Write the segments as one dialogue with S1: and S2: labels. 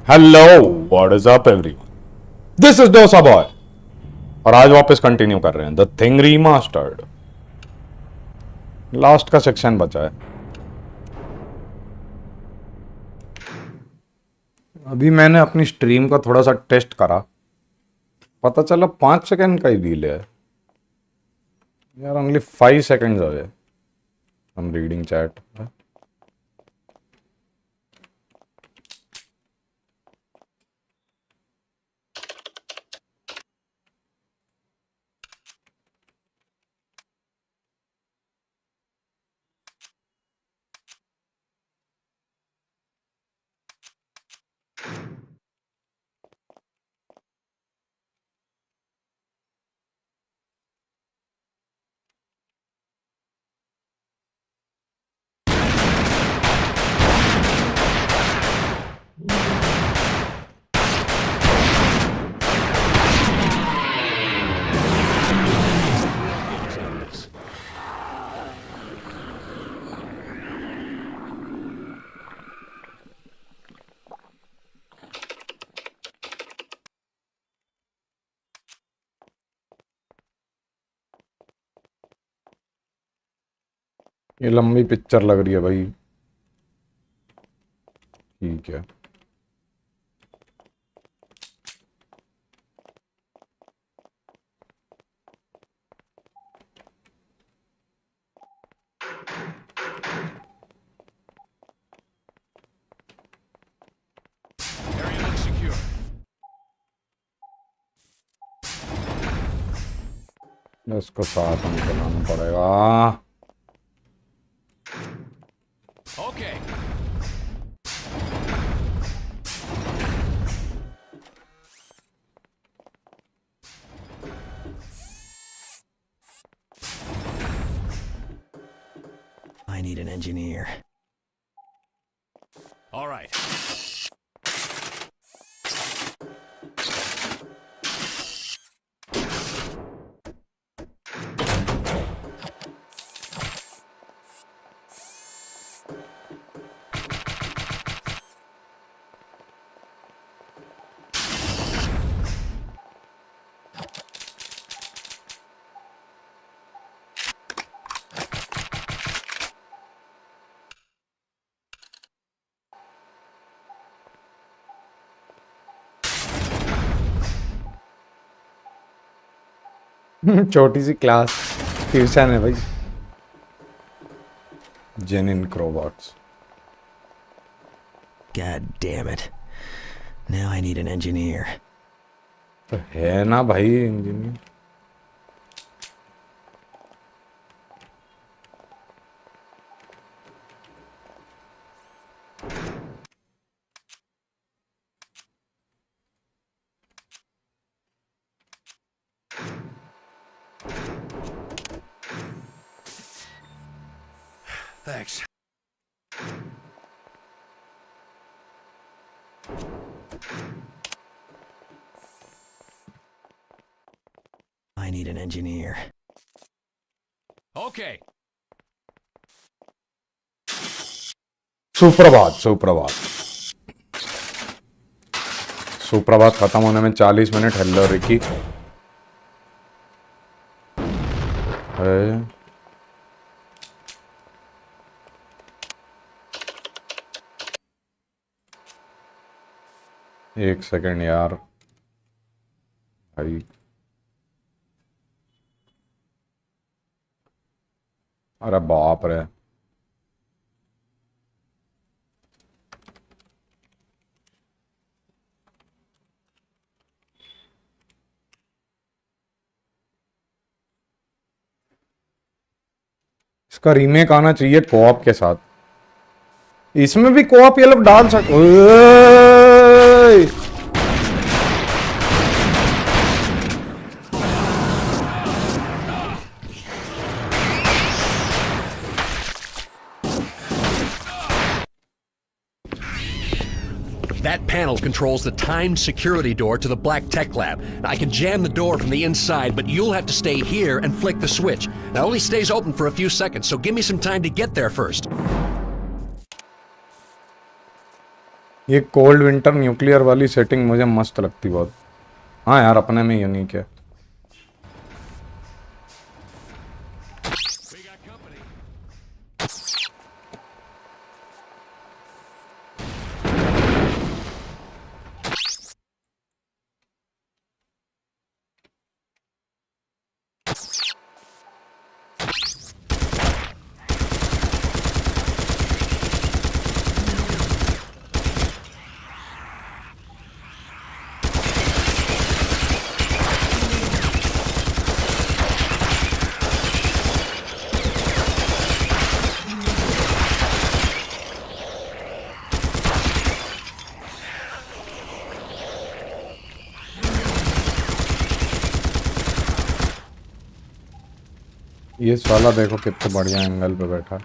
S1: Hello what is up everyone, this is dosa boy. और आज वापस कंटिन्यू कर रहे हैं द थिंग रीमास्टर्ड। लास्ट का सेक्शन बचा है। अभी मैंने अपनी स्ट्रीम का थोड़ा सा टेस्ट करा, पता चला 5 सेकंड का ही डिले है यार। Only 5 seconds away. I'm reading chat. ये लंबी पिक्चर लग रही है भाई। ठीक है। इसको साथ में चलाना पड़ेगा।
S2: Okay.
S3: I need an engineer.
S2: All right.
S1: छोटी सी क्लास ट्यूशन है भाई। Zenin क्रोबॉट्स।
S3: God damn it. Now I need an engineer.
S1: तो है ना भाई engineer.
S2: Thanks.
S3: I need an engineer.
S2: Okay.
S1: सुप्रभात सुप्रभात सुप्रभात खत्म होने में 40 मिनट। Hello Ricky. है एक सेकंड यार भाई। अरे बाप रे। इसका रीमेक आना चाहिए कोऑप के साथ। इसमें भी कोऑप ये लोग डाल सकते।
S2: That panel controls the timed security door to the Black Tech Lab. I can jam the door from the inside, but you'll have to stay here and flick the switch. It only stays open for a few seconds, so give me some time to get there first.
S1: ये cold winter nuclear वाली setting मुझे मस्त लगती बहुत। हाँ यार, अपने में यूनिक है। ये साला देखो कितने बढ़िया एंगल पे बैठा।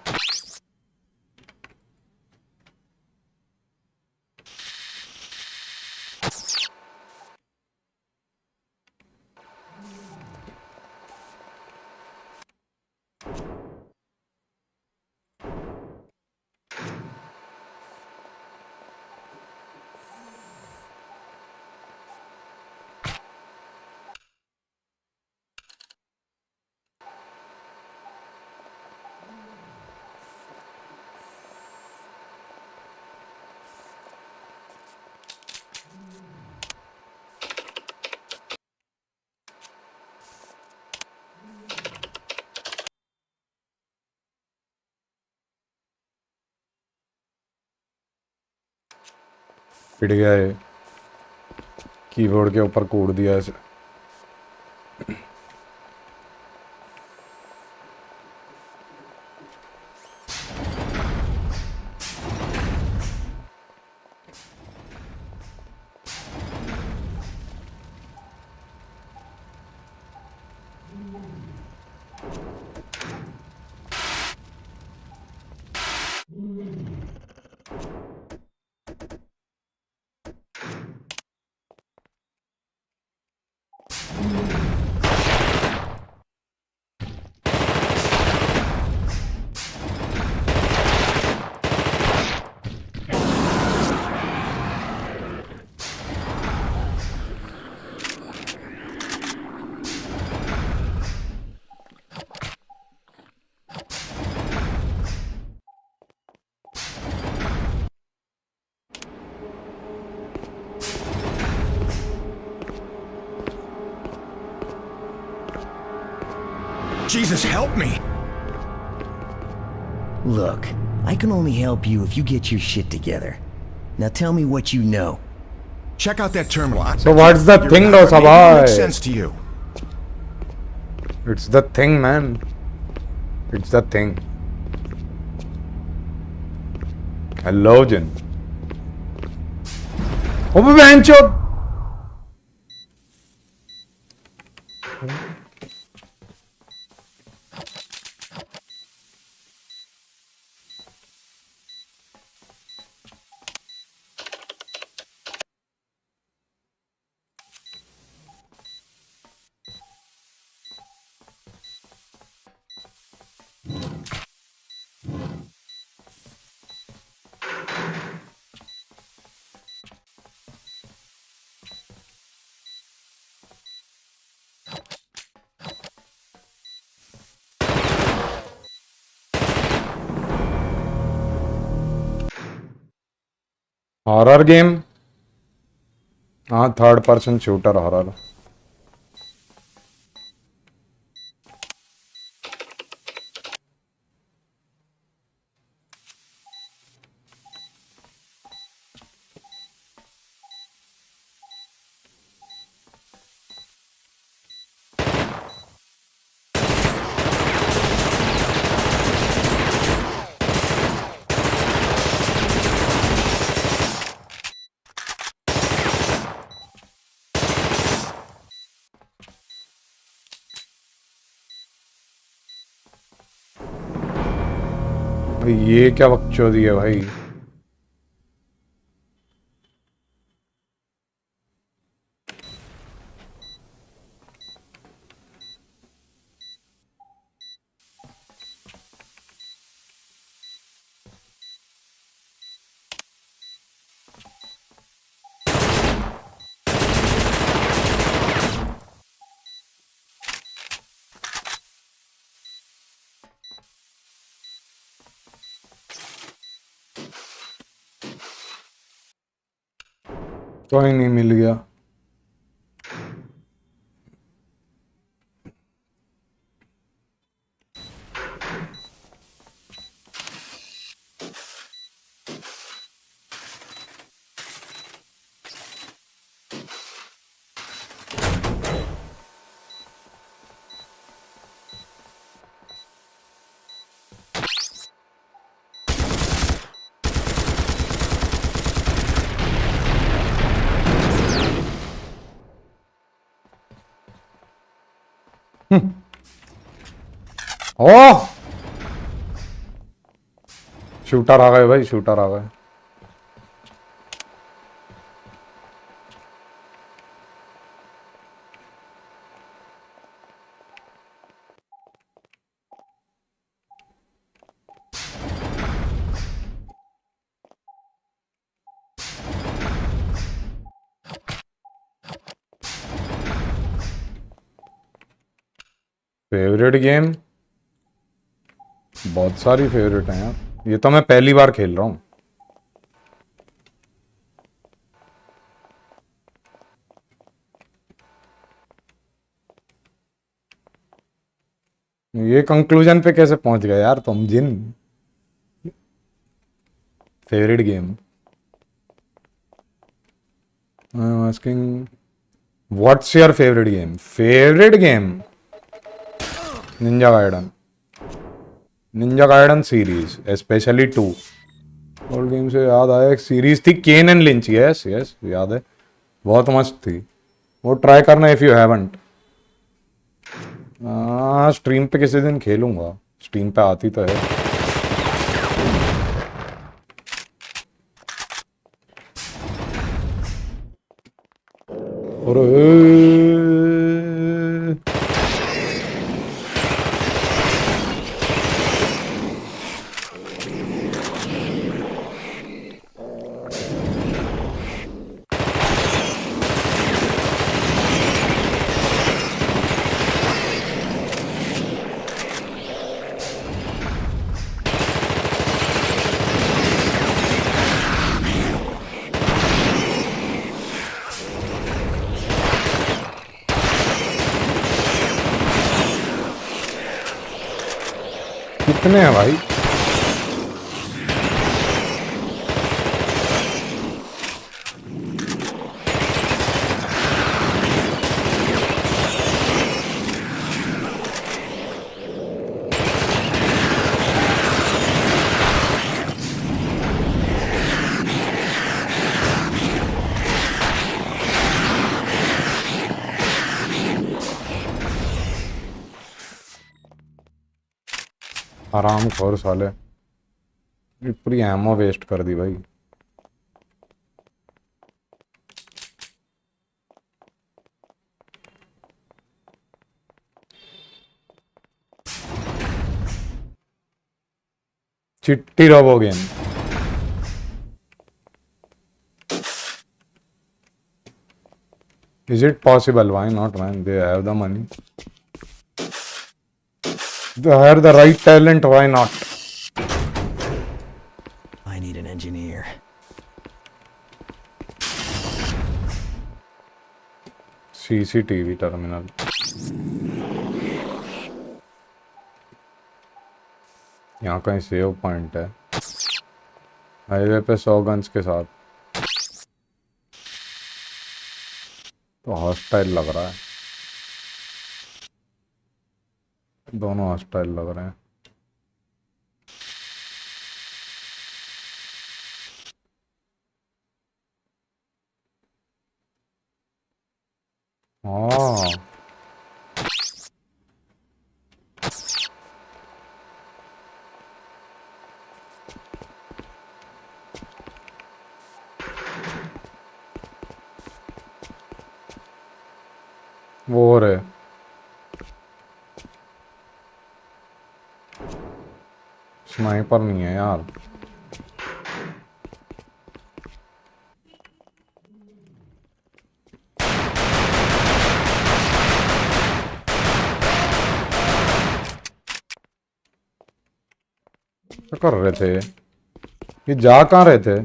S1: पिट गया है, कीबोर्ड के ऊपर कूद दिया इसे।
S4: Jesus, help me!
S3: Look, I can only help you if you get your shit together. Now tell me what you know.
S4: Check out that terminal.
S1: So what's the
S4: Your
S1: thing,
S4: power
S1: though,
S4: maybe
S1: Sabhay?
S4: makes sense to you.
S1: It's the thing, man. It's the thing. Hello, Jin. Oh, bencho. Horror game. हाँ, third person shooter horror. भाई ये क्या बकचोदी है भाई। कोई नहीं, मिल गया। ओह, शूटर आ गए भाई, शूटर आ गए। फेवरेट गेम बहुत सारी फेवरेट हैं यार, ये तो मैं पहली बार खेल रहा हूँ। ये कंक्लूजन पे कैसे पहुंच गए यार तुम जिन? Favourite game, I am asking what's your favourite game? Favourite game Ninja Gaiden, Ninja Gaiden series specially 2। Old game से याद आया, एक सीरीज थी Kane and Lynch, yes yes याद है, बहुत मस्त थी। वो ट्राई करना इफ यू हैवंट। स्ट्रीम पे किसी दिन खेलूंगा, स्ट्रीम पे आती तो है। और कितने हैं भाई? आराम खोर साले, ये पूरी एमो वेस्ट कर दी भाई। Chitti robo game, is it possible? Why not, man? They have the money, they hire the right talent, why not?
S3: I need an engineer.
S1: CCTV terminal, यहाँ कहीं सेव पॉइंट है हाईवे पे 100 गन्स के साथ, तो हॉस्टाइल लग रहा है, दोनों हॉस्टाइल लग रहे हैं। हाँ, वो रहे स्नाइपर नहीं है यार। क्या कर रहे थे ये, जा कहाँ रहे थे?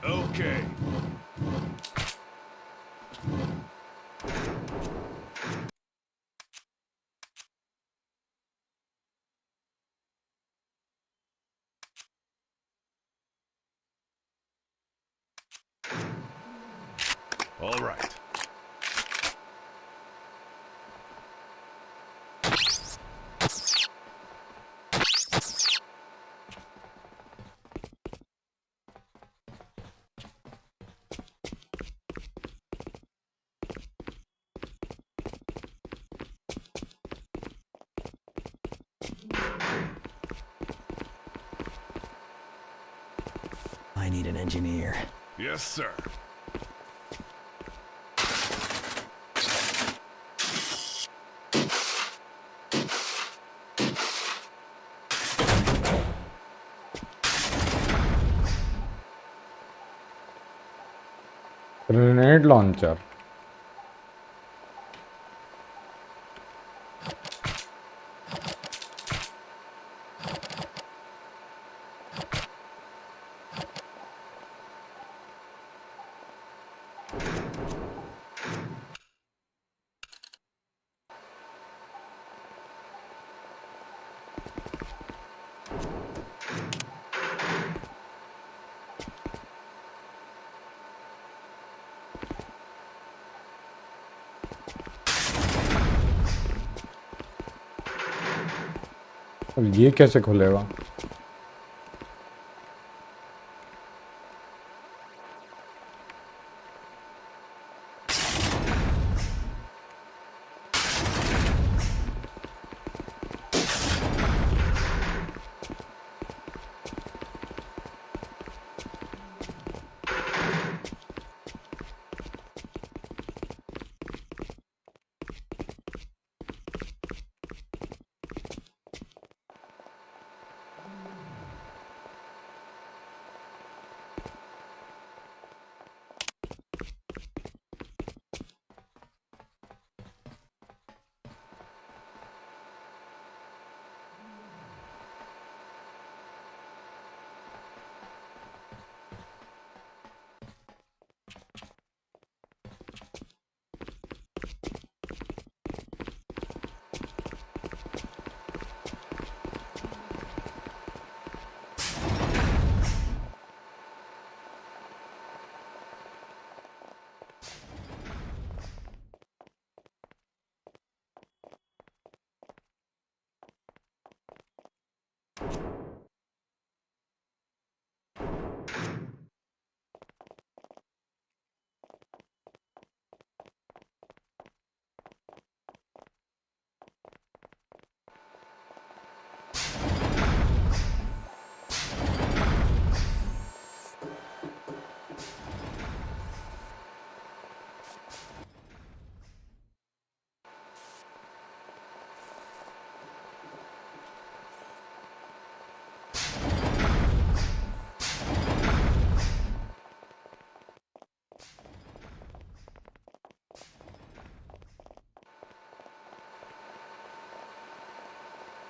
S4: Okay. All right.
S3: I need an engineer.
S4: Yes, sir.
S1: Grenade launcher. अब ये कैसे खुलेगा?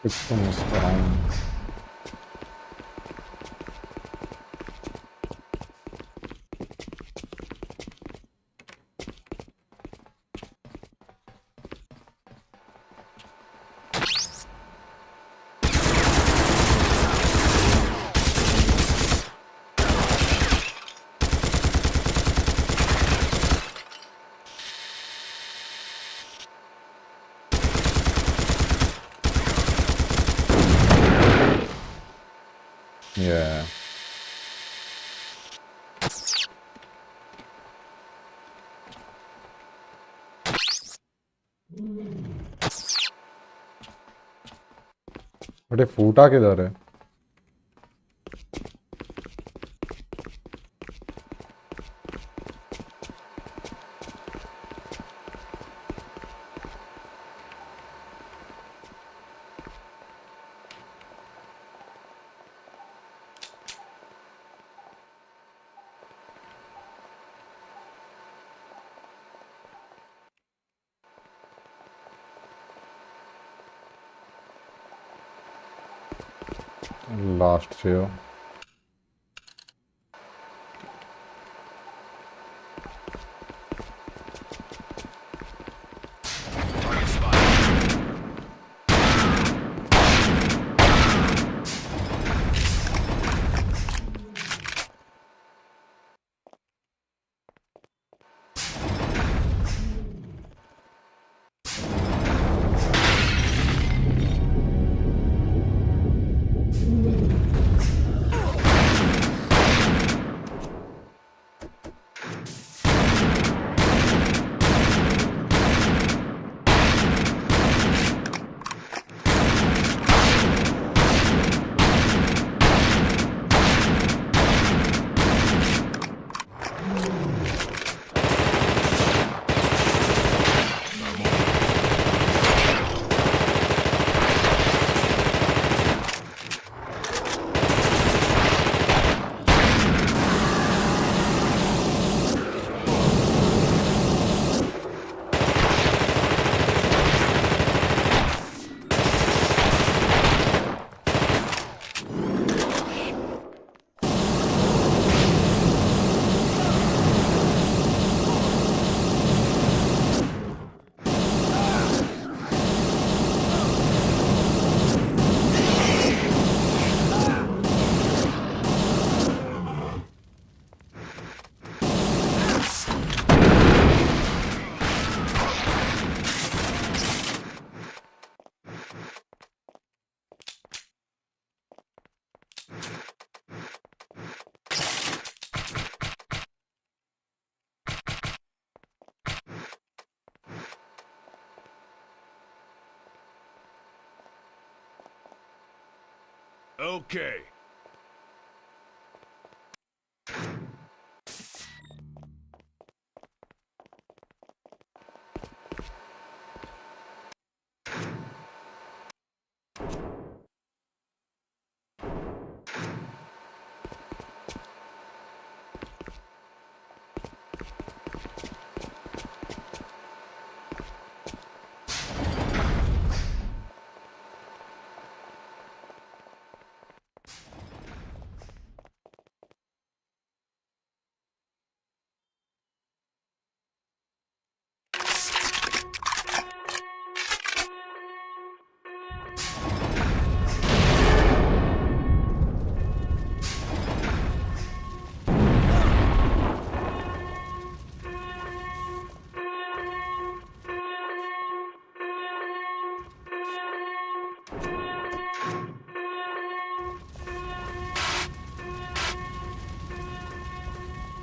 S1: कुछ तो मिस कर रहा हूँ। Yeah. बटे फूटा किधर है? लास्ट से हो
S4: Target spotted. Okay.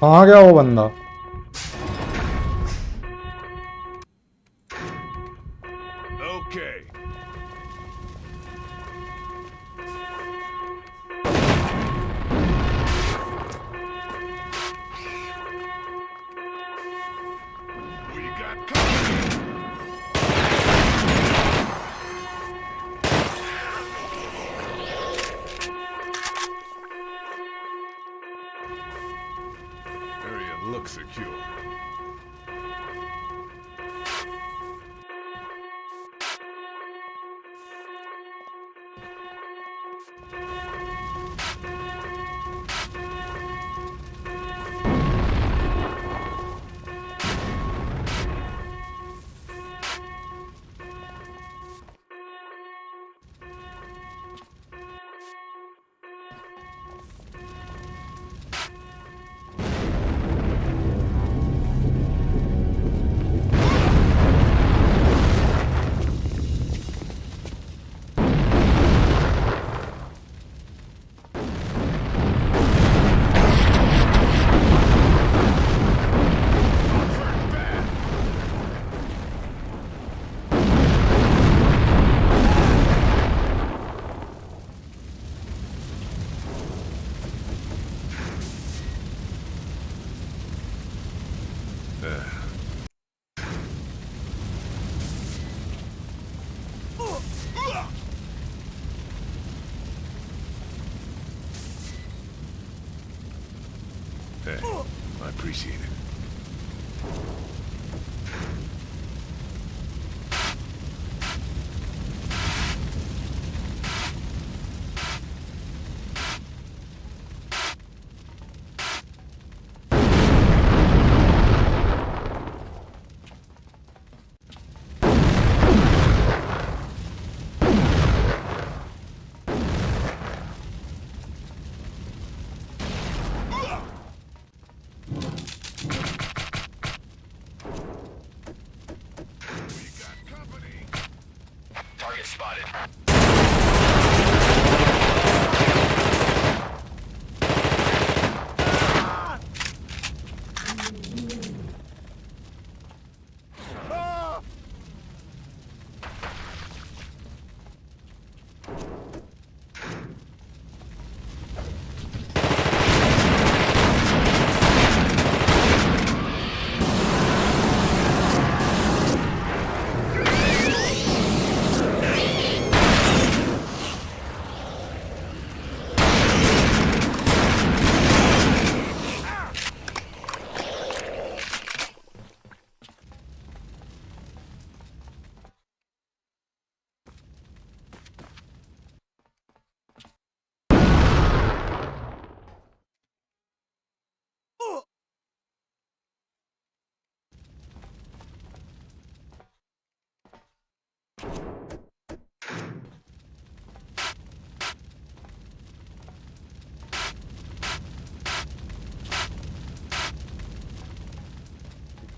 S1: कहाँ गया वो बंदा?
S4: Okay. Who you got coming? Area looks secure. Hey, I appreciate it.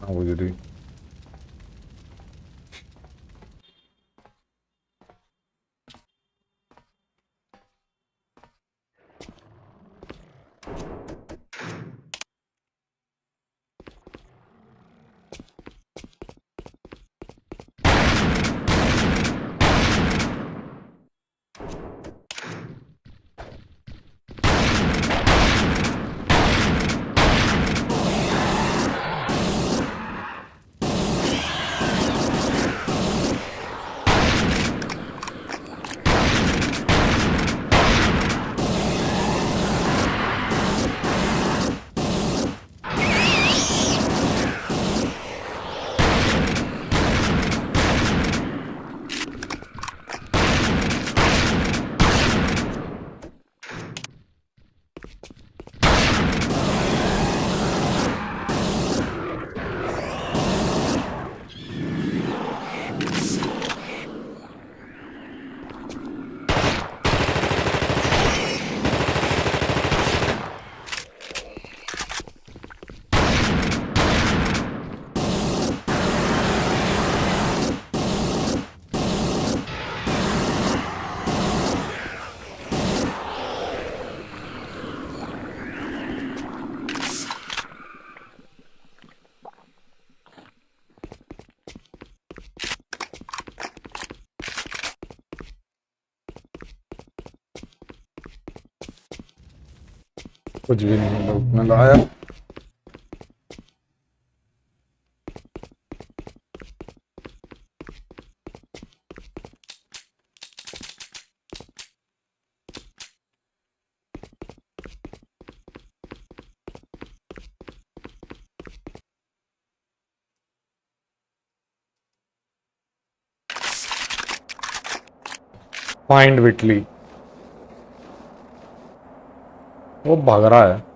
S1: हाँ वो जी कुछ भी नहीं मतलब मैं लाया फाइंड विटली वो भाग रहा है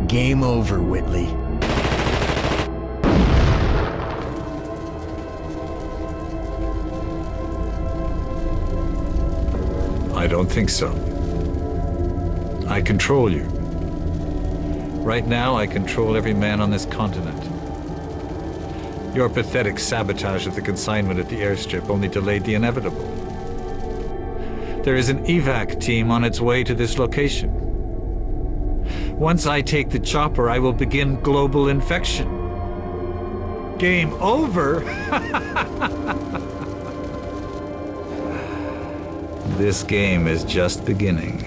S3: Game over, Whitley.
S5: I don't think so. I control you. Right now, I control every man on this continent. Your pathetic sabotage of the consignment at the airstrip only delayed the inevitable. There is an evac team on its way to this location. Once I take the chopper, I will begin global infection. Game over? This game is just beginning.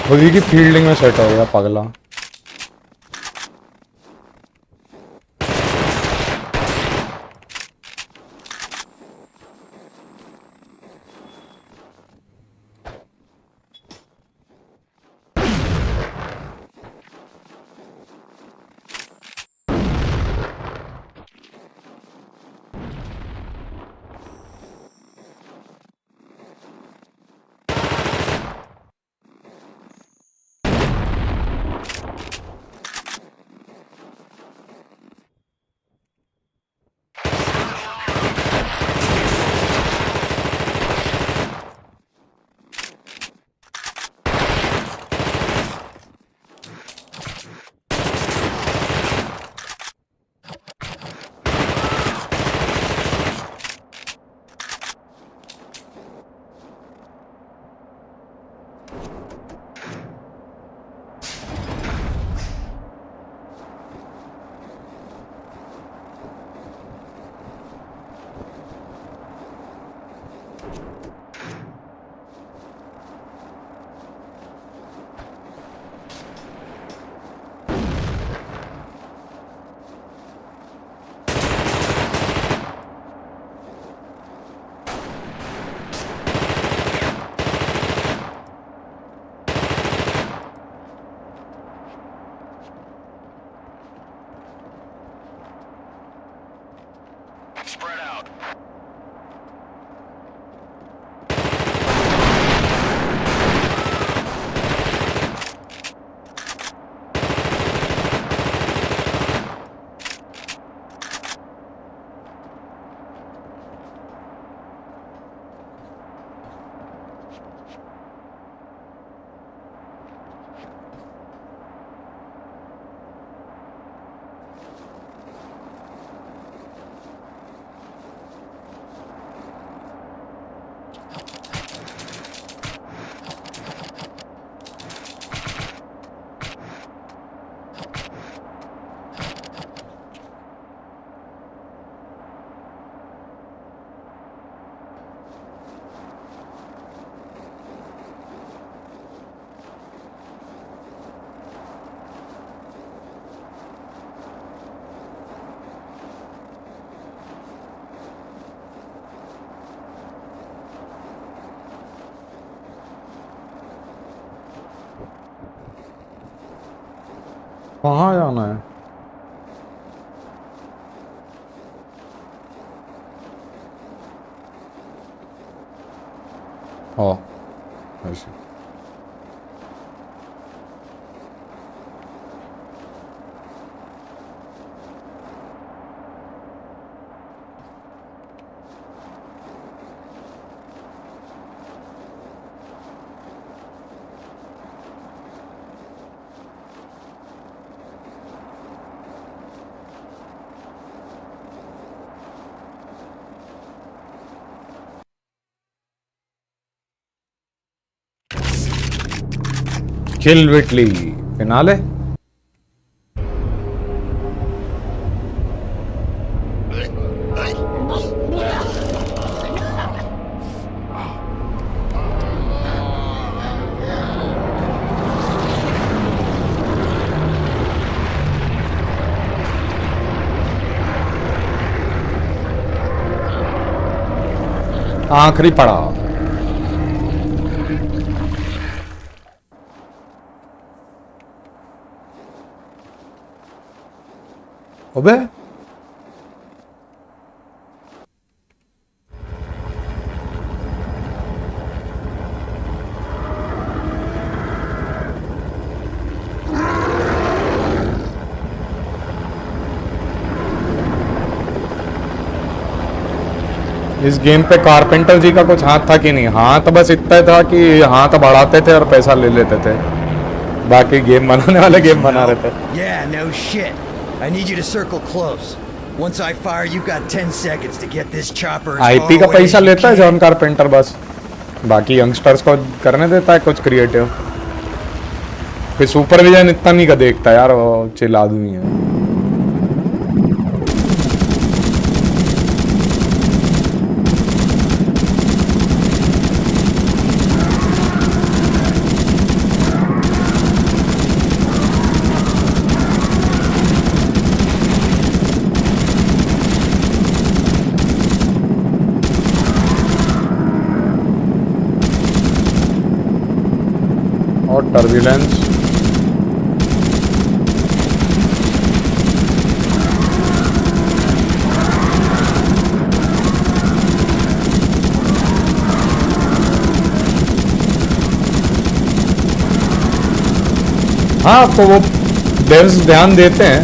S1: खुद ही की fielding में set हो गया पगला।
S2: Spread out.
S1: कहाँ जाना है? Oh, I see. Kill Whitley. Finale? आखिरी पड़ाव। अबे इस गेम पे कारपेंटर जी का कुछ हाथ था कि नहीं? हाथ बस इतना था कि हाथ बढ़ाते थे और पैसा ले लेते थे, बाकी गेम बनाने वाले गेम बना रहे थे।
S3: Yeah, no shit. I need you to circle close. Once I fire, you've got 10 seconds to get this chopper as far
S1: IP का
S3: away as
S1: पैसा
S3: you
S1: लेता है
S3: can.
S1: जॉन कारपेंटर, बस बाकी यंगस्टर्स को करने देता है कुछ क्रिएटिव। फिर सुपरविजन इतना नहीं का देखता यार, वो चिल आदमी है। और टर्बुलेंस। हाँ तो वो devs ध्यान देते हैं,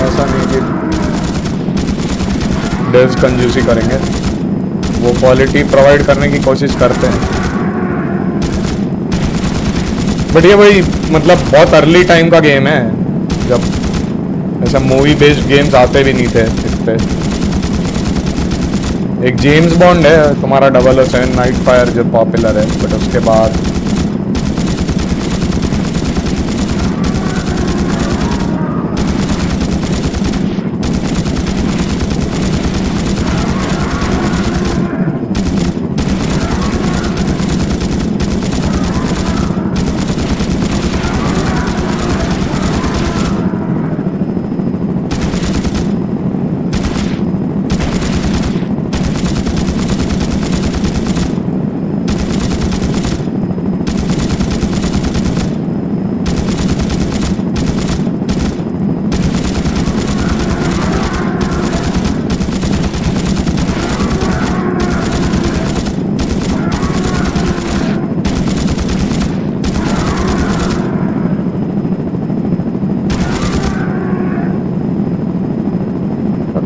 S1: ऐसा नहीं कि devs कंजूसी करेंगे, वो क्वालिटी प्रोवाइड करने की कोशिश करते हैं। बट ये वही मतलब बहुत अर्ली टाइम का गेम है, जब ऐसा मूवी बेस्ड गेम्स आते भी नहीं थे इस पे। एक जेम्स बॉन्ड है तुम्हारा 007 नाइट फायर जो पॉपुलर है, बट उसके बाद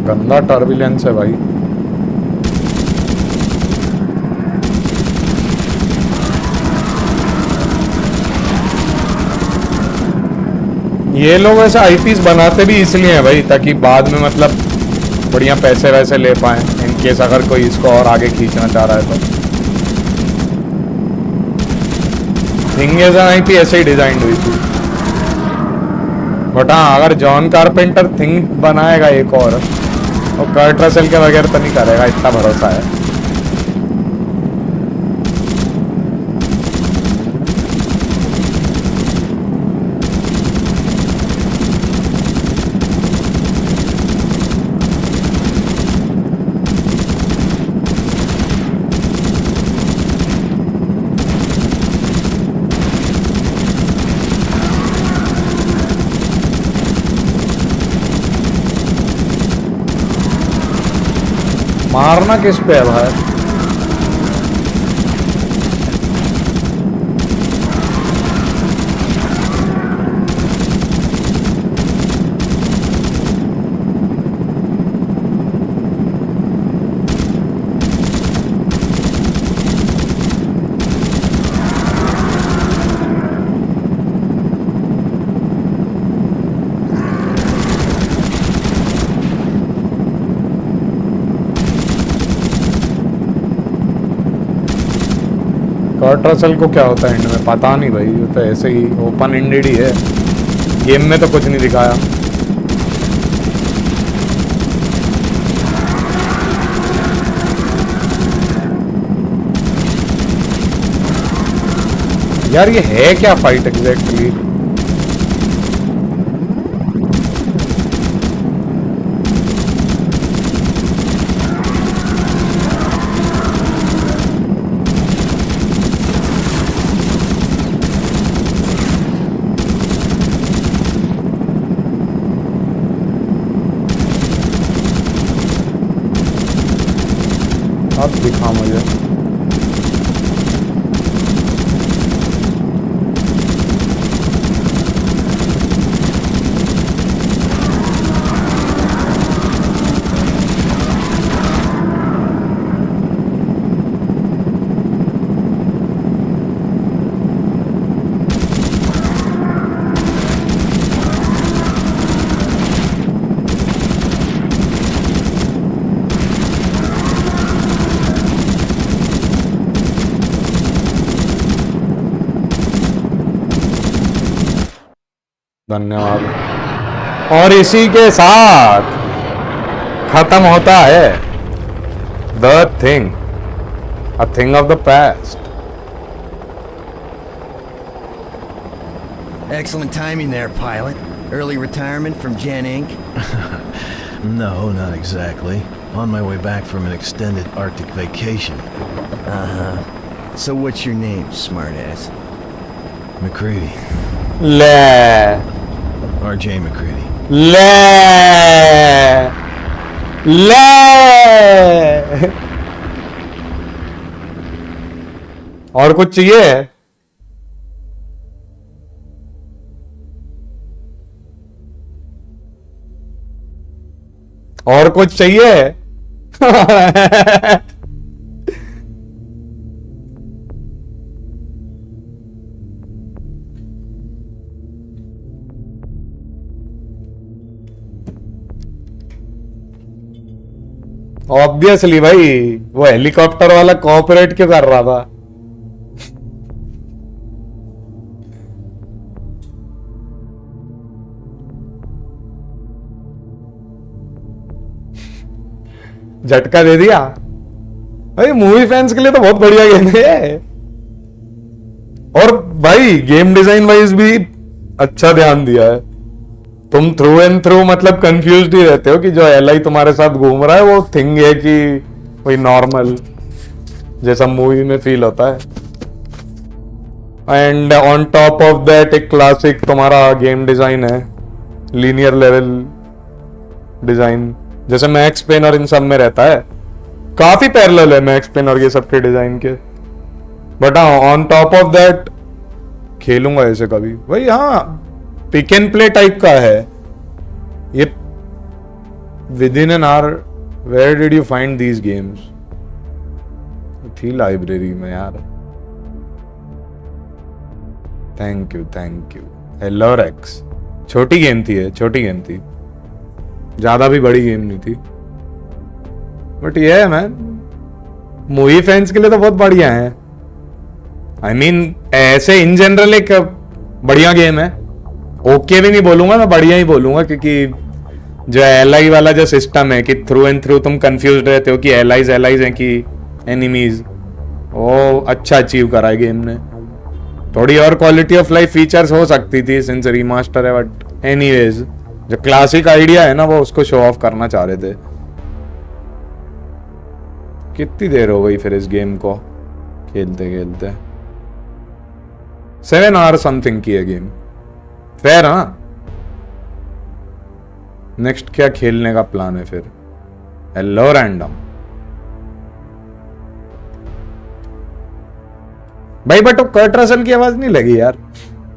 S1: गंदा टर्बुलेंस है भाई। ये लोग ऐसे आईपीस बनाते भी इसलिए हैं भाई, ताकि बाद में मतलब बढ़िया पैसे वैसे ले पाए, इन केस अगर कोई इसको और आगे खींचना चाह रहा है तो। थिंग एज एन आईपी ऐसे ही डिजाइन हुई थी। बट हाँ, अगर जॉन कारपेंटर थिंग बनाएगा एक और कर्ट रसेल के बगैर तो नहीं करेगा, इतना भरोसा है। मारना किस पे है भाई? कर्ट रसेल को क्या होता है एंड में पता नहीं भाई, वो तो ऐसे ही ओपन एंडेड ही है, गेम में तो कुछ नहीं दिखाया। यार ये है क्या फाइट एग्जैक्टली? अब दिखा मुझे। धन्यवाद। और इसी के साथ खत्म होता है the thing, a thing of the past.
S3: Excellent timing there, pilot. Early retirement from Gen Inc.
S6: No, not exactly. On my way back from an extended Arctic vacation.
S3: So what's your name, smartass?
S6: McCready.
S1: ले
S6: R.J. McCready.
S1: ले ले और कुछ चाहिए? और कुछ चाहिए? Obviously भाई, वो हेलीकॉप्टर वाला कोऑपरेट क्यों कर रहा था? झटका दे दिया भाई। मूवी फैंस के लिए तो बहुत बढ़िया गेम है। और भाई गेम डिजाइन वाइज भी अच्छा ध्यान दिया है। तुम थ्रू एंड थ्रू मतलब कंफ्यूज्ड ही रहते हो कि जो एलआई तुम्हारे साथ घूम रहा है वो थिंग है कि वही नॉर्मल जैसा मूवी में फील होता है। And on top of that एक क्लासिक तुम्हारा गेम डिजाइन है, लीनियर लेवल डिजाइन, जैसे मैक्स पेन और इन सब में रहता है। काफी पैरेलल है मैक्स पेन और ये सब के डिजाइन के। बट हाँ, ऑन टॉप ऑफ दैट खेलूंगा ऐसे कभी भाई। हाँ, पिक एंड प्ले टाइप का है ये। Within an hour where did you find these games? थी लाइब्रेरी में यार। Thank you thank you. Hello Rex. छोटी गेम थी, छोटी गेम थी, ज्यादा भी बड़ी गेम नहीं थी। बट ये है मैन, मूवी फैंस के लिए तो बहुत बढ़िया है। आई मीन ऐसे इन जनरल एक बढ़िया गेम है। ओके भी नहीं बोलूंगा मैं, बढ़िया ही बोलूंगा, क्योंकि जो एलआई वाला जो सिस्टम है कि थ्रू एंड थ्रू तुम कंफ्यूज रहते हो कि एलआईज हैं कि एनिमीज, वो अच्छा अचीव करा है गेम ने। थोड़ी और क्वालिटी ऑफ लाइफ फीचर्स हो सकती थी सिंस रीमास्टर है, बट एनीवेज जो क्लासिक आइडिया है ना वो उसको शो ऑफ करना चाह रहे थे। कितनी देर हो गई फिर इस गेम को खेलते खेलते? 7 आवर समथिंग की है गेम। फेयर हाँ। नेक्स्ट क्या खेलने का प्लान है फिर? हेलो रैंडम भाई। बट वो कर्ट रसल की आवाज नहीं लगी यार,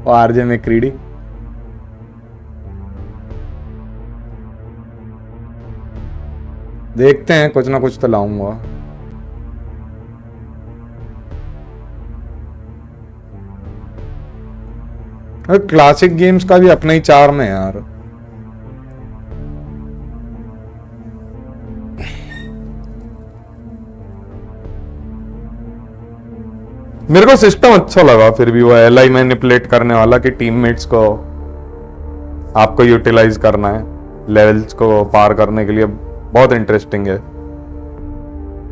S1: वो आरजे मैक्रीडी। देखते हैं, कुछ ना कुछ तो लाऊंगा। क्लासिक गेम्स का भी अपना ही चार्म है यार। मेरे को सिस्टम अच्छा लगा फिर भी, वो एलआई मैनिपुलेट करने वाला कि टीममेट्स को आपको यूटिलाइज करना है लेवल्स को पार करने के लिए। बहुत इंटरेस्टिंग है।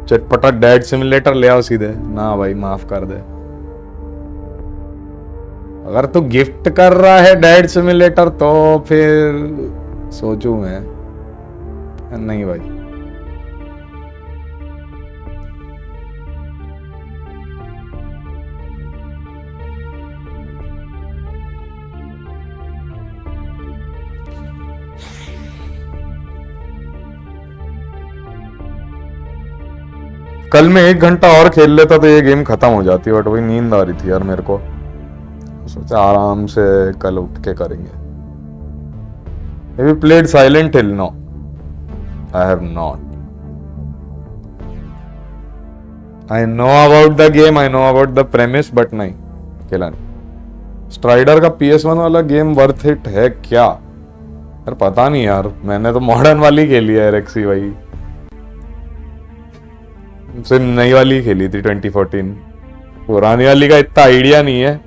S1: चटपटा डैड सिमुलेटर ले आओ सीधे ना भाई, माफ कर दे। अगर तू गिफ्ट कर रहा है डैड सिमुलेटर तो फिर सोचूं मैं, नहीं भाई। कल मैं 1 घंटा और खेल लेता तो ये गेम खत्म हो जाती, बट वही नींद आ रही थी यार मेरे को। सोचा आराम से कल उठ के करेंगे। Have you played Silent Hill? No, I have not. I know about the game, I know about the premise, but नहीं खेला नहीं। स्ट्राइडर का PS1 वाला गेम वर्थ इट है क्या यार? पता नहीं यार, मैंने तो मॉडर्न वाली खेली है रेक्सी भाई। सिर्फ नई वाली खेली थी 2014। पुरानी वाली का इतना आइडिया नहीं है।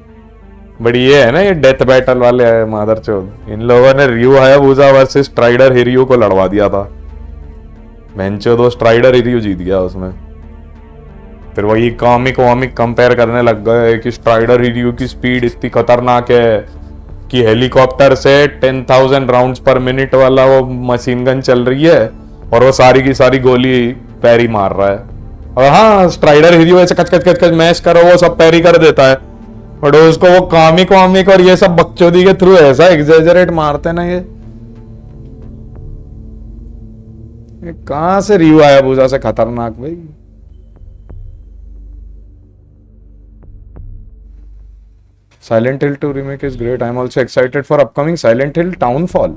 S1: बट ये है ना, ये डेथ बैटल वाले है मादरचोद। इन लोगों ने रियू हायाबुसा वर्सेस स्ट्राइडर हिरियो को लड़वा दिया था। बेंचो स्ट्राइडर हिरियो जीत गया उसमें। फिर वही कॉमिक वॉमिक कंपेयर करने लग गए कि स्ट्राइडर हिरियो की स्पीड इतनी खतरनाक है कि हेलीकॉप्टर से 10,000 राउंड्स पर मिनट वाला वो मशीन गन चल रही है और वो सारी की सारी गोली पैरी मार रहा है। और हाँ, स्ट्राइडर हिरियो ऐसे कच कच कच कच मैश करो वो सब पैरी कर देता है। पड़ोस को वो कॉमिक वॉमिक और ये सब बकचोदी के थ्रू ऐसा एग्जेजरेट मारते ना ये कहां से रिव्यू आया पूजा से खतरनाक भाई। Silent Hill 2 remake is great. I'm also excited for upcoming Silent Hill Townfall.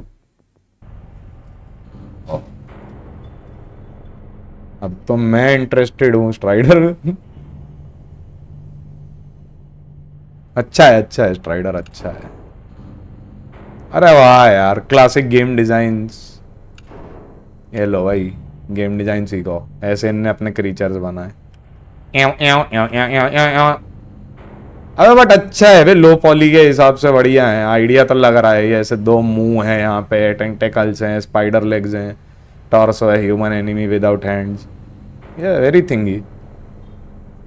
S1: अब तो मैं इंटरेस्टेड हूँ स्ट्राइडर में। अच्छा है स्ट्राइडर अच्छा है। अरे वाह यार क्लासिक गेम डिजाइन्स। ये लो भाई गेम डिजाइन सीखो ऐसे इनने अपने क्रीचर्स बनाए। अबे बट अच्छा है वे लो पॉली के हिसाब से बढ़िया है। आइडिया तो लग रहा है ये ऐसे दो मुंह है यहाँ पे टेंटेकल्स हैं स्पाइडर लेग्स हैं टॉर्सो है ह्यूमन एनिमी विदाउट हैंड्स ये वेरी थिंगी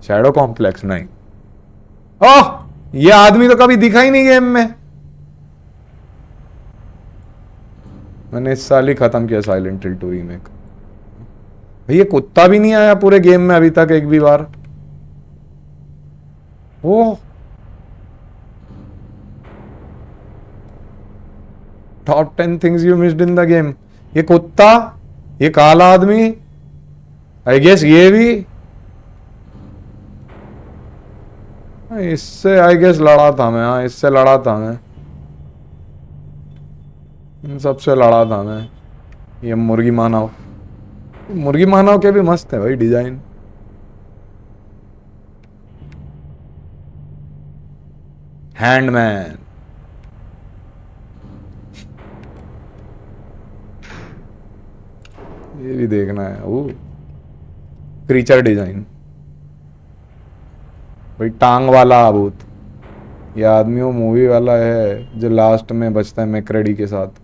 S1: शैडो कॉम्प्लेक्स नहीं। ओह ये आदमी तो कभी दिखा ही नहीं गेम में। मैंने इस साल ही खत्म किया साइलेंट हिल 2 रीमेक। भाई ये कुत्ता भी नहीं आया पूरे गेम में अभी तक एक भी बार। Oh top 10 things you missed in the game. ये कुत्ता ये काला आदमी आई गेस ये भी इससे आई गेस लड़ा था मैं। हाँ इससे लड़ा था मैं इन सबसे लड़ा था मैं। ये मुर्गी मानव के भी मस्त है भाई डिजाइन। हैंडमैन ये भी देखना है। वो क्रीचर डिजाइन भाई टांग वाला आबूत। ये आदमी वो मूवी वाला है जो लास्ट में बचता है मैक्रेडी के साथ।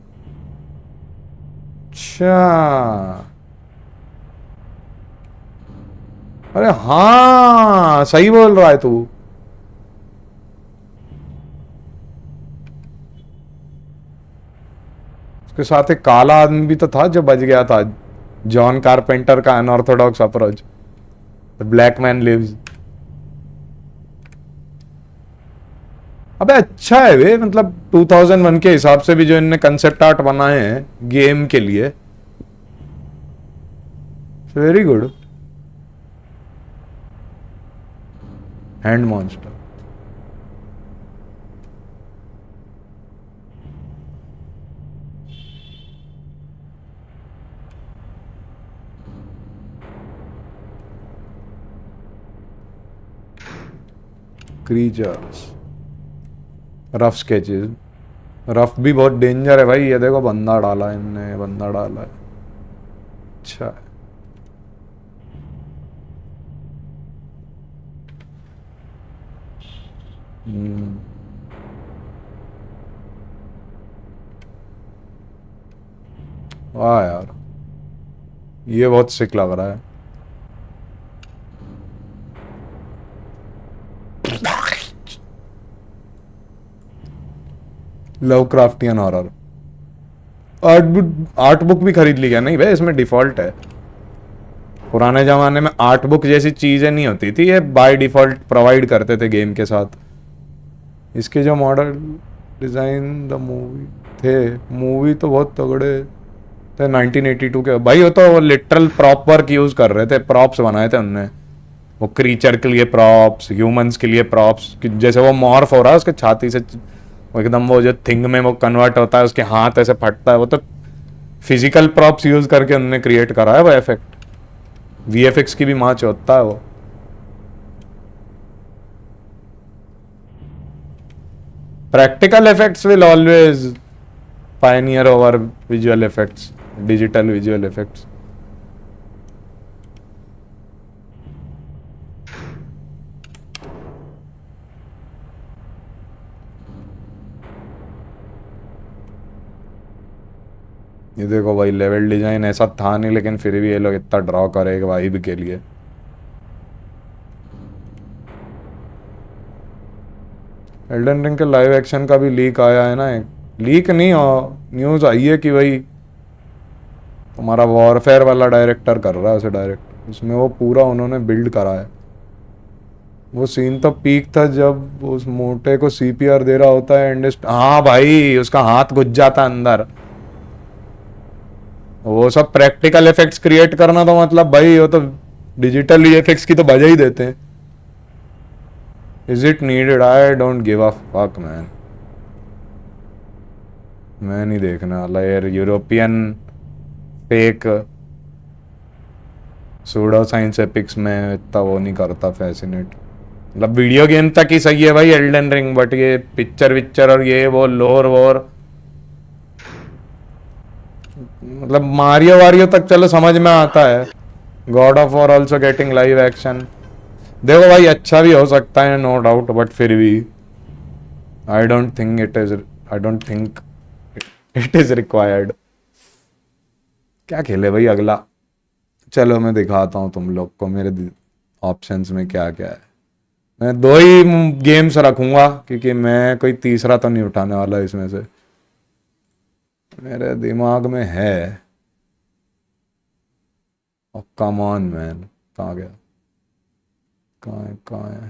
S1: अच्छा अरे हाँ सही बोल रहा है तू। उसके साथ एक काला आदमी भी तो था जो बच गया था। जॉन कारपेंटर का unorthodox approach the black man lives. अबे अच्छा है वे मतलब 2001 के हिसाब से भी जो इनने कंसेप्ट आर्ट बनाए हैं गेम के लिए very good. Hand monster creatures rough sketches. Rough भी बहुत डेंजर है भाई। ये देखो बंदा डाला इनने बंदा डाला है। अच्छा है वाह यार ये बहुत सिक लग रहा है। लव क्राफ्टियन हॉरर आर्ट बुक भी खरीद ली क्या? नहीं भाई इसमें डिफॉल्ट है। पुराने जमाने में आर्ट बुक जैसी चीजें नहीं होती थी ये बाय डिफॉल्ट प्रोवाइड करते थे गेम के साथ। इसके जो मॉडल डिजाइन द मूवी थे मूवी तो बहुत तगड़े थे 1982 के भाई। वो तो लिटरल प्रॉप वर्क यूज कर रहे थे प्रॉप्स बनाए थे उनने। वो क्रीचर के लिए प्रॉप्स ह्यूमंस के लिए प्रॉप्स जैसे वो मॉर्फ हो रहा है उसके छाती से वो एकदम वो जो थिंग में वो कन्वर्ट होता है उसके हाथ ऐसे फटता है वो तो फिजिकल प्रॉप्स यूज करके उन्होंने क्रिएट करा है वो इफेक्ट। वीएफएक्स की भी माच होता है वो। Practical effects will always Pioneer over visual effects digital visual effects. ये देखो भाई लेवल डिजाइन ऐसा था नहीं लेकिन फिर भी ये लोग इतना ड्रॉ करेगा वाइब के लिए। एल्डन रिंग के लाइव एक्शन का भी लीक आया है ना। लीक नहीं हो न्यूज आई है कि भाई तुम्हारा वॉरफेयर वाला डायरेक्टर कर रहा है उसे डायरेक्ट। उसमें वो पूरा उन्होंने बिल्ड करा है। वो सीन तो पीक था जब उस मोटे को सीपीआर दे रहा होता है एंड हाँ भाई उसका हाथ घुस जाता अंदर। वो सब प्रैक्टिकल इफेक्ट्स क्रिएट करना तो मतलब भाई वो तो डिजिटल ईएफएक्स की तो बजा ही देते हैं। Is it needed? I don't give a fuck man. मैं नहीं देखने वाला यार European fake pseudo science epics में इतना वो नहीं करता फैसिनेट। मतलब वीडियो गेम तक ही सही है भाई एल्डन रिंग, बट ये पिक्चर विक्चर और ये वो लोर वोर मतलब मारियो वारियो तक चलो समझ में आता है। God of war also getting live action. देखो भाई अच्छा भी हो सकता है नो डाउट, बट फिर भी I don't think it is required. क्या खेले भाई अगला? चलो मैं दिखाता हूँ तुम लोग को मेरे ऑप्शंस में क्या क्या है। मैं 2 ही गेम्स रखूंगा क्योंकि मैं कोई तीसरा तो नहीं उठाने वाला इसमें से। मेरे दिमाग में है कम ऑन मैन, कहाँ गया? कहाँ है?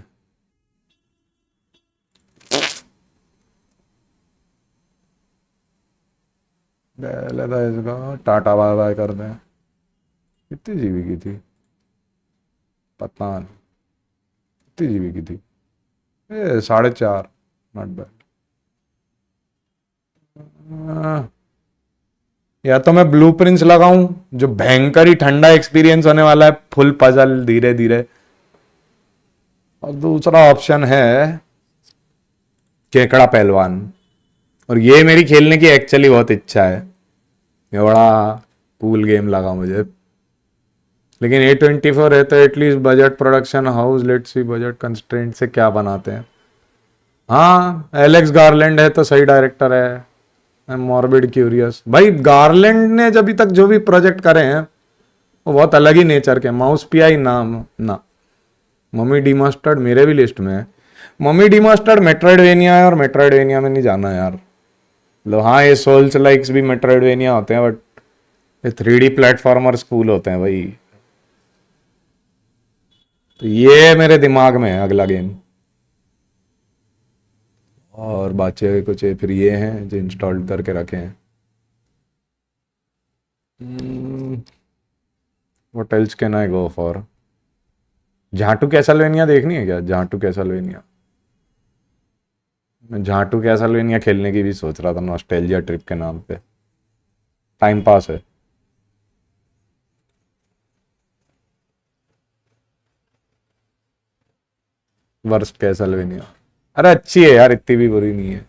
S1: पहले तो इसका टाटा बाय बाय कर दें। कितनी जीबी की थी पता नहीं, कितनी जीबी की थी? 4.5, नॉट बैड। या तो मैं ब्लू प्रिंट्स लगाऊं जो भयंकर ही ठंडा एक्सपीरियंस होने वाला है, फुल पजल धीरे धीरे, और दूसरा ऑप्शन है केकड़ा पहलवान। और ये मेरी खेलने की एक्चुअली बहुत इच्छा है, ये बड़ा कूल गेम लगा मुझे। लेकिन A24 है तो at least budget production house, let's see budget constraint से क्या बनाते हैं। हाँ एलेक्स गार्लैंड है तो सही डायरेक्टर है। I am morbid curious. भाई गार्लैंड ने अभी तक जो भी प्रोजेक्ट करे हैं वो बहुत अलग ही नेचर के। माउस पीआई नाम ना, मम्मी डिमास्टर्ड मेरे भी लिस्ट में है। मम्मी डिमास्टर्ड मेट्रोइडवेनिया है और मेट्रोइडवेनिया में नहीं जाना यार। मतलब हाँ ये सोल्स लाइक्स भी मेट्रोइडवेनिया होते हैं, बट ये 3D प्लेटफॉर्मर स्कूल होते हैं भाई। तो ये मेरे दिमाग में है अगला गेम। और बाकी कुछ फिर ये हैं जो इंस्टॉल करके रखे हैं। What else can I go for? झाटू कैसलवेनिया देखनी है क्या? झाटू कैसलवेनिया, मैं झाटू कैसलवेनिया खेलने की भी सोच रहा था नॉस्टैल्जिया ट्रिप के नाम पे। टाइम पास है। वर्स्ट कैसलवेनिया, अरे अच्छी है यार, इतनी भी बुरी नहीं है।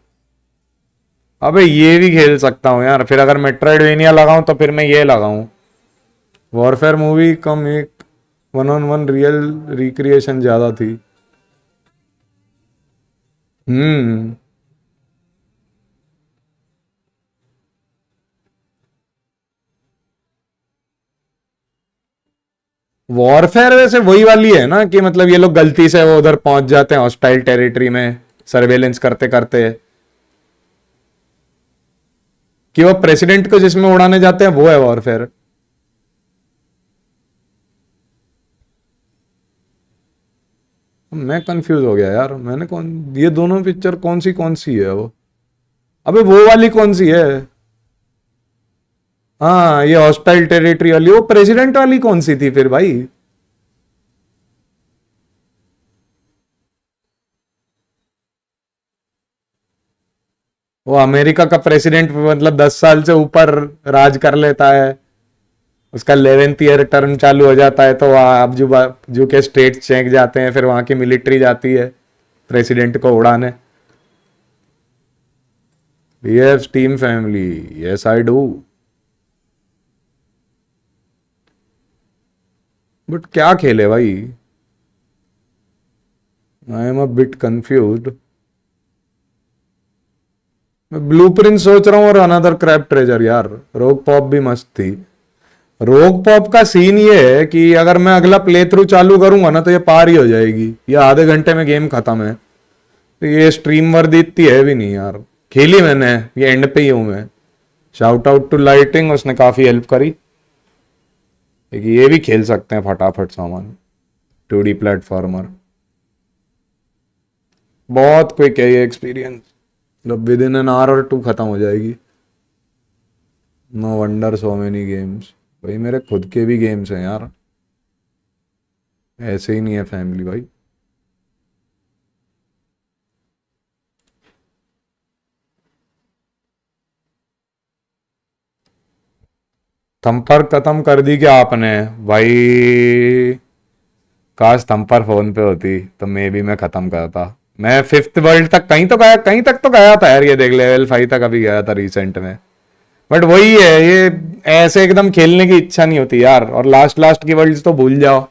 S1: अबे ये भी खेल सकता हूँ यार। फिर अगर मेट्रोइडवेनिया लगाऊं तो फिर मैं ये लगाऊं वॉरफेयर मूवी कम एक 1-on-1 रियल रिक्रिएशन ज्यादा थी। वॉरफेयर वैसे वही वाली है ना कि मतलब ये लोग गलती से वो उधर पहुंच जाते हैं हॉस्टाइल टेरिटरी में सर्वेलेंस करते करते, कि वो प्रेसिडेंट को जिसमें उड़ाने जाते हैं वो है वॉरफेयर। मैं कंफ्यूज हो गया यार, मैंने ये दोनों पिक्चर कौन सी है वो? अबे वो वाली कौन सी है? हाँ ये हॉस्टाइल टेरिटरी वाली। वो प्रेसिडेंट वाली कौन सी थी फिर भाई? वो अमेरिका का प्रेसिडेंट मतलब 10 साल से ऊपर राज कर लेता है, उसका 11th ईयर टर्म चालू हो जाता है, तो वहाँ अब जो के स्टेट चेक जाते हैं, फिर वहां की मिलिट्री जाती है प्रेसिडेंट को उड़ाने। Yes team family, yes I do. But क्या खेले भाई? I am a bit confused. मैं ब्लूप्रिंट सोच रहा हूँ और अनदर क्रैप ट्रेजर यार। रोग पॉप भी मस्त थी। रोग पॉप का सीन ये है कि अगर मैं अगला प्ले थ्रू चालू करूंगा ना तो ये पार ही हो जाएगी, ये आधे घंटे में गेम खत्म है। तो ये स्ट्रीम वर्दी इतनी है भी नहीं यार। खेली मैंने, ये एंड पे ही हूं मैं। शाउट आउट टू लाइटिंग, उसने काफी हेल्प करी। ये भी खेल सकते हैं फटाफट सामान, 2D प्लेटफॉर्मर। बहुत क्विक है ये एक्सपीरियंस, मतलब विद इन एन आवर और 2 खत्म हो जाएगी। No wonder so many games. भाई मेरे खुद के भी गेम्स हैं यार, ऐसे ही नहीं है फैमिली भाई। थंपर खत्म कर दी क्या आपने भाई? काश थंपर फोन पे होती तो मे भी मैं खत्म करता। मैं 5th वर्ल्ड तक कहीं तो गया, कहीं तक तो गया था यार, ये देख लेवल 5 तक अभी गया था रिसेंट में। बट वही है, ये ऐसे एकदम खेलने की इच्छा नहीं होती यार, और लास्ट लास्ट की वर्ल्ड्स तो भूल जाओ।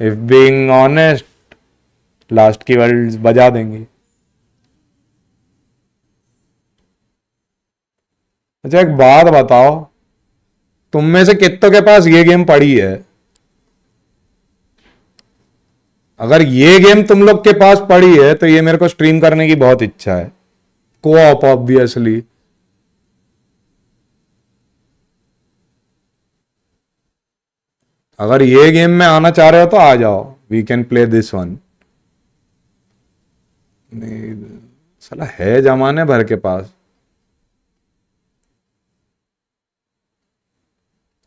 S1: इफ बीइंग ऑनेस्ट, लास्ट की वर्ल्ड्स बजा देंगी। अच्छा एक बात बताओ, तुम में से कितनों के पास ये गेम पड़ी है? अगर ये गेम तुम लोग के पास पड़ी है तो ये मेरे को स्ट्रीम करने की बहुत इच्छा है। Co-op obviously. अगर ये गेम में आना चाह रहे हो तो आ जाओ, we can play this one. नहीं साला है जमाने भर के पास।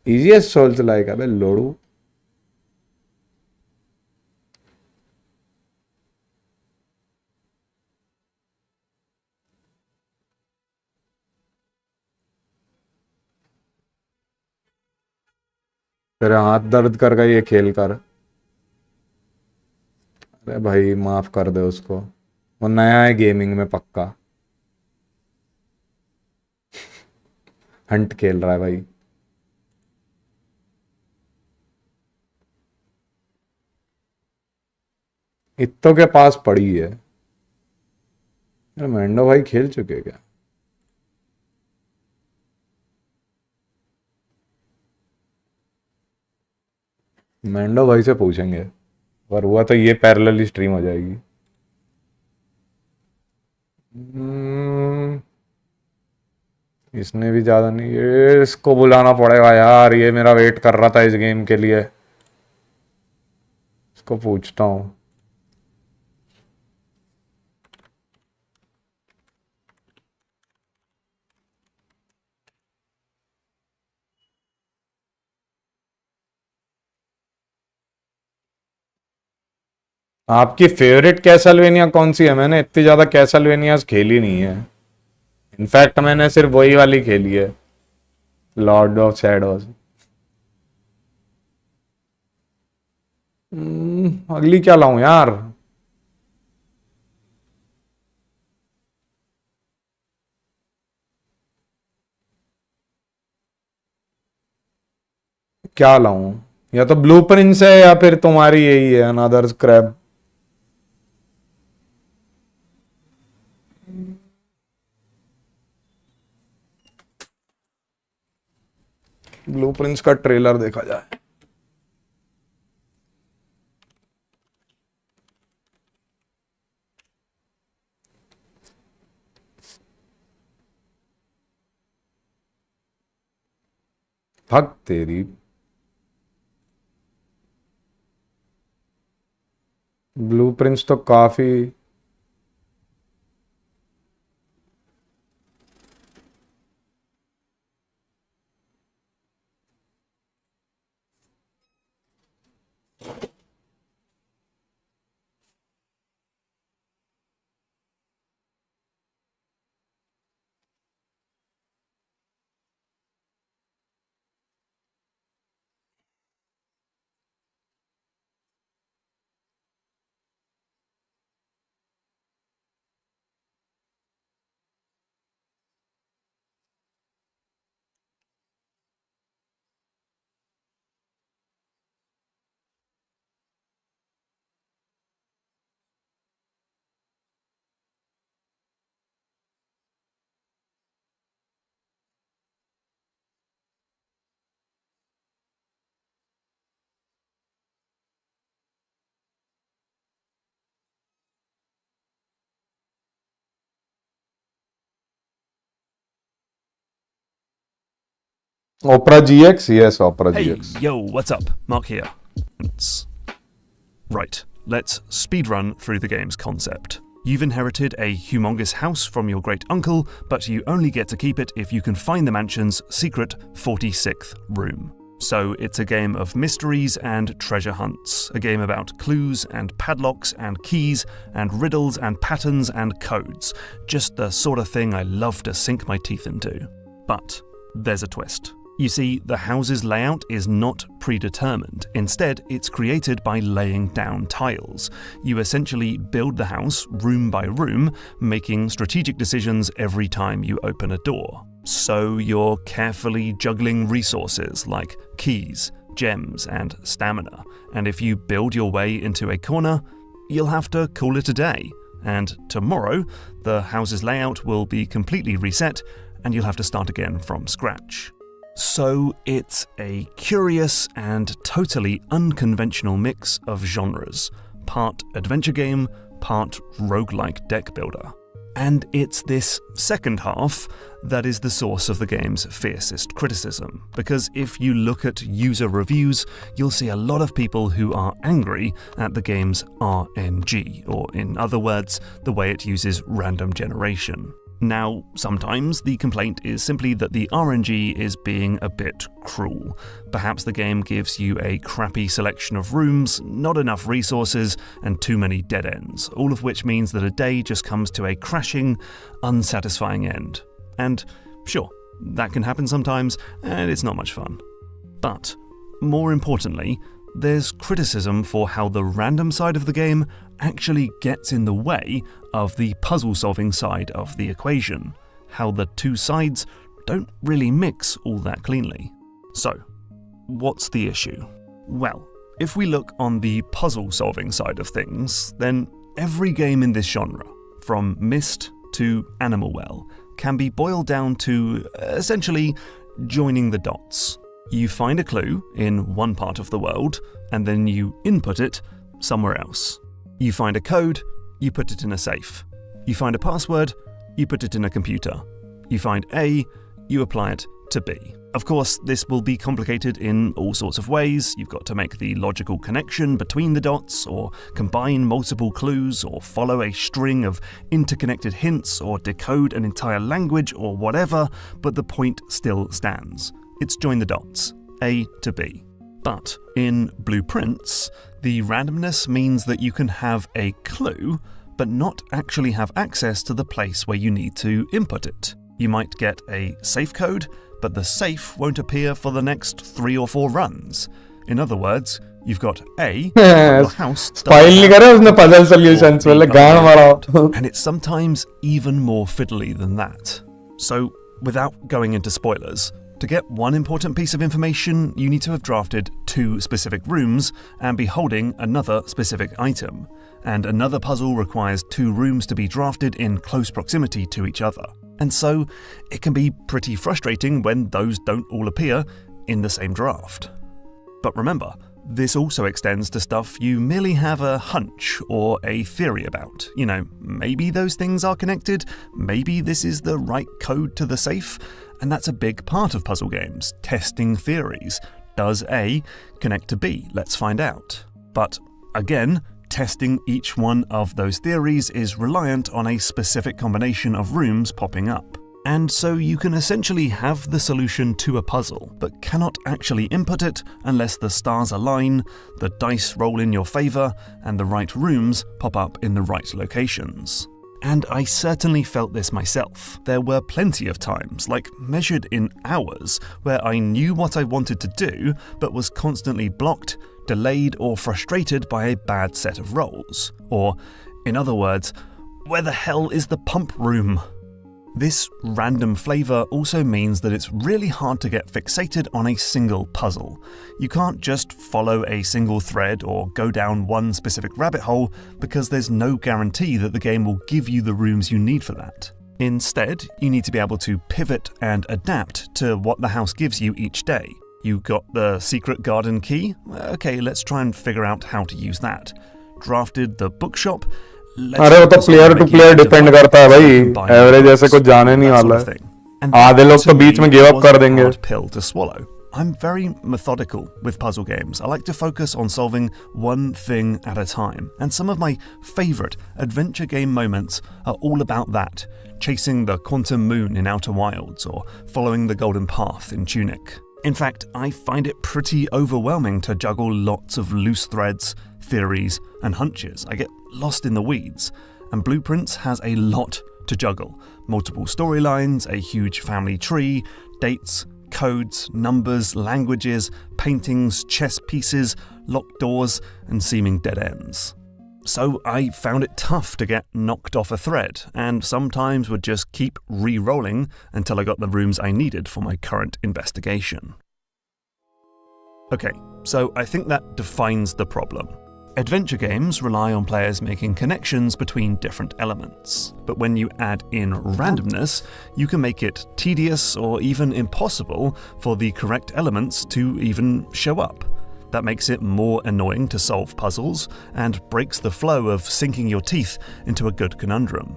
S1: इजीएस्ट सोल्स लाइक, अबे लोड़ू। तेरे हाथ दर्द कर गए ये खेल कर। अरे भाई माफ कर दे उसको, वो नया है गेमिंग में पक्का। हंट खेल रहा है भाई। इत्तो के पास पड़ी है। अरे मैंडो भाई खेल चुके क्या? मैंडो भाई से पूछेंगे, और हुआ तो ये पैरेलली स्ट्रीम हो जाएगी। इसने भी ज्यादा नहीं, ये इसको बुलाना पड़ेगा यार, ये मेरा वेट कर रहा था इस गेम के लिए। इसको पूछता हूँ। आपकी फेवरेट कैसलवेनिया कौन सी है? मैंने इतनी ज्यादा कैसलवेनियाज खेली नहीं है। इनफैक्ट मैंने सिर्फ वही वाली खेली है, लॉर्ड ऑफ शैडोज। अगली क्या लाऊं यार? क्या लाऊं? या तो ब्लू प्रिंस है या फिर तुम्हारी यही है अनदर स्क्रैप। ब्लू प्रिंस का ट्रेलर देखा जाए। भग तेरी। ब्लू प्रिंस तो काफी। Opera GX? Yes, Opera
S7: Hey,
S1: GX.
S7: yo, what's up? Mark here. Right, let's speedrun through the game's concept. You've inherited a humongous house from your great uncle, but you only get to keep it if you can find the mansion's secret 46th room. So it's a game of mysteries and treasure hunts, a game about clues and padlocks and keys and riddles and patterns and codes. Just the sort of thing I love to sink my teeth into. But there's a twist. You see, the house's layout is not predetermined. Instead, it's created by laying down tiles. You essentially build the house room by room, making strategic decisions every time you open a door. So you're carefully juggling resources like keys, gems, and stamina. And if you build your way into a corner, you'll have to call it a day. And tomorrow, the house's layout will be completely reset, and you'll have to start again from scratch. So it's a curious and totally unconventional mix of genres, part adventure game, part roguelike deck builder. And it's this second half that is the source of the game's fiercest criticism, because if you look at user reviews, you'll see a lot of people who are angry at the game's RNG, or in other words, the way it uses random generation. Now, sometimes the complaint is simply that the RNG is being a bit cruel. Perhaps the game gives you a crappy selection of rooms, not enough resources, and too many dead ends, all of which means that a day just comes to a crashing, unsatisfying end. And sure, that can happen sometimes, and it's not much fun. But, more importantly, there's criticism for how the random side of the game actually gets in the way of the puzzle-solving side of the equation, how the two sides don't really mix all that cleanly. So, what's the issue? Well, if we look on the puzzle-solving side of things, then every game in this genre, from Myst to Animal Well, can be boiled down to, essentially, joining the dots. You find a clue in one part of the world, and then you input it somewhere else. You find a code, you put it in a safe. You find a password, you put it in a computer. You find A, you apply it to B. Of course, this will be complicated in all sorts of ways. You've got to make the logical connection between the dots, or combine multiple clues, or follow a string of interconnected hints, or decode an entire language, or whatever, but the point still stands. It's join the dots, A to B. But in Blueprints, the randomness means that you can have a clue, but not actually have access to the place where you need to input it. You might get a safe code, but the safe won't appear for the next 3 or 4 runs. In other words, you've got A, your house
S1: Spoil नहीं करे उसने puzzle solutions वाले गान मारा.
S7: And it's sometimes even more fiddly than that. So, without going into spoilers, to get one important piece of information, you need to have drafted 2 specific rooms and be holding another specific item. And another puzzle requires 2 rooms to be drafted in close proximity to each other. And so, it can be pretty frustrating when those don't all appear in the same draft. But remember, this also extends to stuff you merely have a hunch or a theory about. You know, maybe those things are connected, maybe this is the right code to the safe, and that's a big part of puzzle games, testing theories. Does A connect to B? Let's find out. But again, testing each one of those theories is reliant on a specific combination of rooms popping up. And so you can essentially have the solution to a puzzle, but cannot actually input it unless the stars align, the dice roll in your favor, and the right rooms pop up in the right locations. And I certainly felt this myself. There were plenty of times, like measured in hours, where I knew what I wanted to do, but was constantly blocked, delayed, or frustrated by a bad set of rolls. Or, in other words, where the hell is the pump room? This random flavor also means that it's really hard to get fixated on a single puzzle. You can't just follow a single thread or go down one specific rabbit hole because there's no guarantee that the game will give you the rooms you need for that. Instead, you need to be able to pivot and adapt to what the house gives you each day. You got the secret garden key? Okay, let's try and figure out how to use that. Drafted the bookshop?
S1: अरे वो तो player to player depend करता है भाई average ऐसे कुछ जाने नहीं वाला है आधे लोग तो बीच में गिव अप कर देंगे
S7: pill to swallow. I'm very methodical with puzzle games. I like to focus on solving one thing at a time, and some of my favourite adventure game moments are all about that, chasing the quantum moon in Outer Wilds or following the golden path in Tunic. In fact, I find it pretty overwhelming to juggle lots of loose threads, theories, and hunches. I get lost in the weeds, and Blueprints has a lot to juggle. Multiple storylines, a huge family tree, dates, codes, numbers, languages, paintings, chess pieces, locked doors, and seeming dead ends. So I found it tough to get knocked off a thread, and sometimes would just keep re-rolling until I got the rooms I needed for my current investigation. Okay, so I think that defines the problem. Adventure games rely on players making connections between different elements, but when you add in randomness, you can make it tedious or even impossible for the correct elements to even show up. That makes it more annoying to solve puzzles and breaks the flow of sinking your teeth into a good conundrum.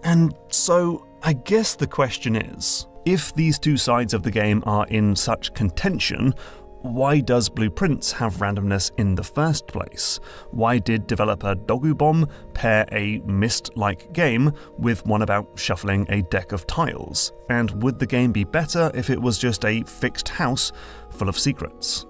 S7: And so, I guess the question is, if these two sides of the game are in such contention, why does Blueprints have randomness in the first place? Why did developer Dogubomb pair a Myst-like game with one about shuffling a deck of tiles? And would the game be better if it was just a fixed house full of secrets?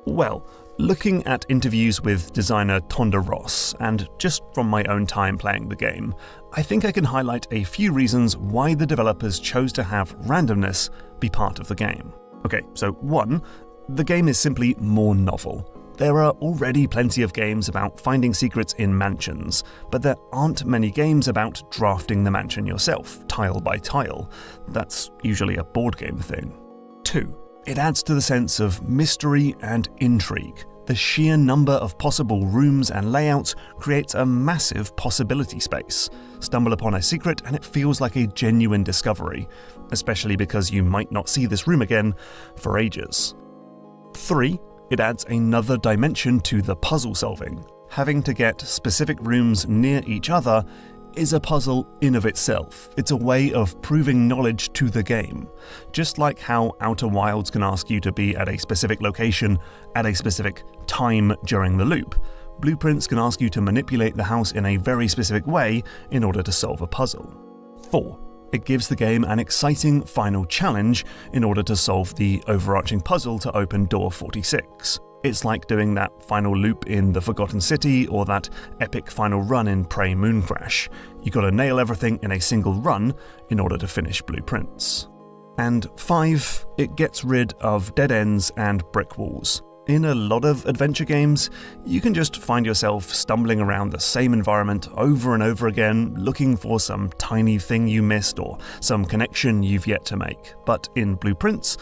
S7: Well, looking at interviews with designer Tonda Ross, and just from my own time playing the game, I think I can highlight a few reasons why the developers chose to have randomness be part of the game. Okay, so 1, the game is simply more novel. There are already plenty of games about finding secrets in mansions, but there aren't many games about drafting the mansion yourself, tile by tile. That's usually a board game thing. 2, it adds to the sense of mystery and intrigue. The sheer number of possible rooms and layouts creates a massive possibility space. Stumble upon a secret and it feels like a genuine discovery, especially because you might not see this room again for ages. 3, it adds another dimension to the puzzle solving. Having to get specific rooms near each other is a puzzle in of itself. It's a way of proving knowledge to the game. Just like how Outer Wilds can ask you to be at a specific location at a specific time during the loop, Blueprints can ask you to manipulate the house in a very specific way in order to solve a puzzle. 4, it gives the game an exciting final challenge in order to solve the overarching puzzle to open door 46. It's like doing that final loop in The Forgotten City or that epic final run in Prey Mooncrash. You gotta nail everything in a single run in order to finish Blueprints. And 5, it gets rid of dead ends and brick walls. In a lot of adventure games, you can just find yourself stumbling around the same environment over and over again, looking for some tiny thing you missed or some connection you've yet to make. But in Blueprints,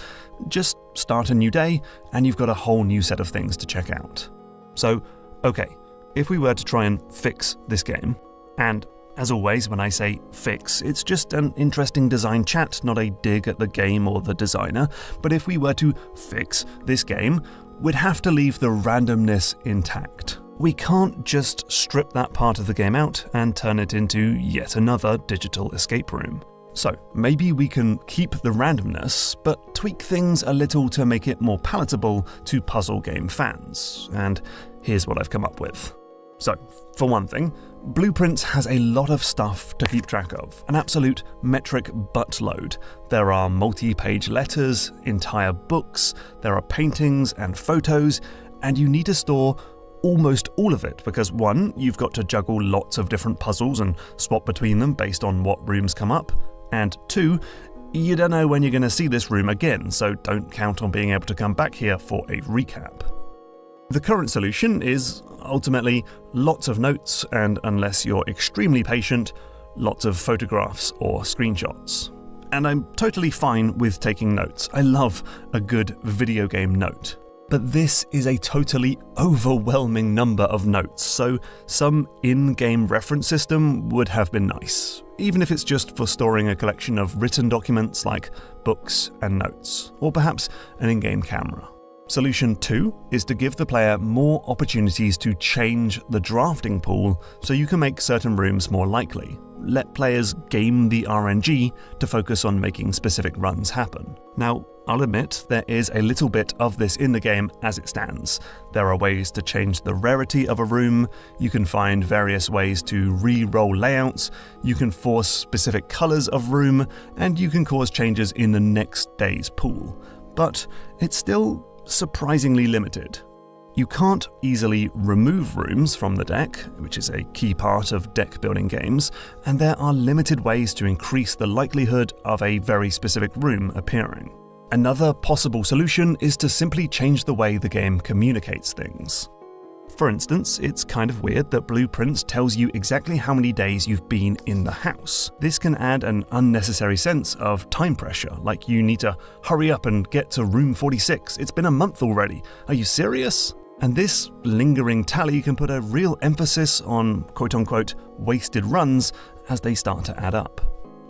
S7: just start a new day and you've got a whole new set of things to check out. So, okay, if we were to try and fix this game, and as always when I say fix, it's just an interesting design chat, not a dig at the game or the designer, but if we were to fix this game, we'd have to leave the randomness intact. We can't just strip that part of the game out and turn it into yet another digital escape room. So maybe we can keep the randomness, but tweak things a little to make it more palatable to puzzle game fans. And here's what I've come up with. So, for one thing, Blueprints has a lot of stuff to keep track of, an absolute metric buttload. There are multi-page letters, entire books, there are paintings and photos, and you need to store almost all of it because 1, you've got to juggle lots of different puzzles and swap between them based on what rooms come up, and 2, you don't know when you're going to see this room again, so don't count on being able to come back here for a recap. The current solution is ultimately lots of notes and, unless you're extremely patient, lots of photographs or screenshots. And I'm totally fine with taking notes. I love a good video game note. But this is a totally overwhelming number of notes, so some in-game reference system would have been nice, even if it's just for storing a collection of written documents like books and notes, or perhaps an in-game camera. Solution 2 is to give the player more opportunities to change the drafting pool so you can make certain rooms more likely, let players game the RNG to focus on making specific runs happen. Now, I'll admit there is a little bit of this in the game as it stands. There are ways to change the rarity of a room, you can find various ways to re-roll layouts, you can force specific colours of room, and you can cause changes in the next day's pool. But it's still surprisingly limited. You can't easily remove rooms from the deck, which is a key part of deck building games, and there are limited ways to increase the likelihood of a very specific room appearing. Another possible solution is to simply change the way the game communicates things. For instance, it's kind of weird that Blueprints tells you exactly how many days you've been in the house. This can add an unnecessary sense of time pressure, like you need to hurry up and get to room 46. It's been a month already. Are you serious? And this lingering tally can put a real emphasis on quote-unquote wasted runs as they start to add up.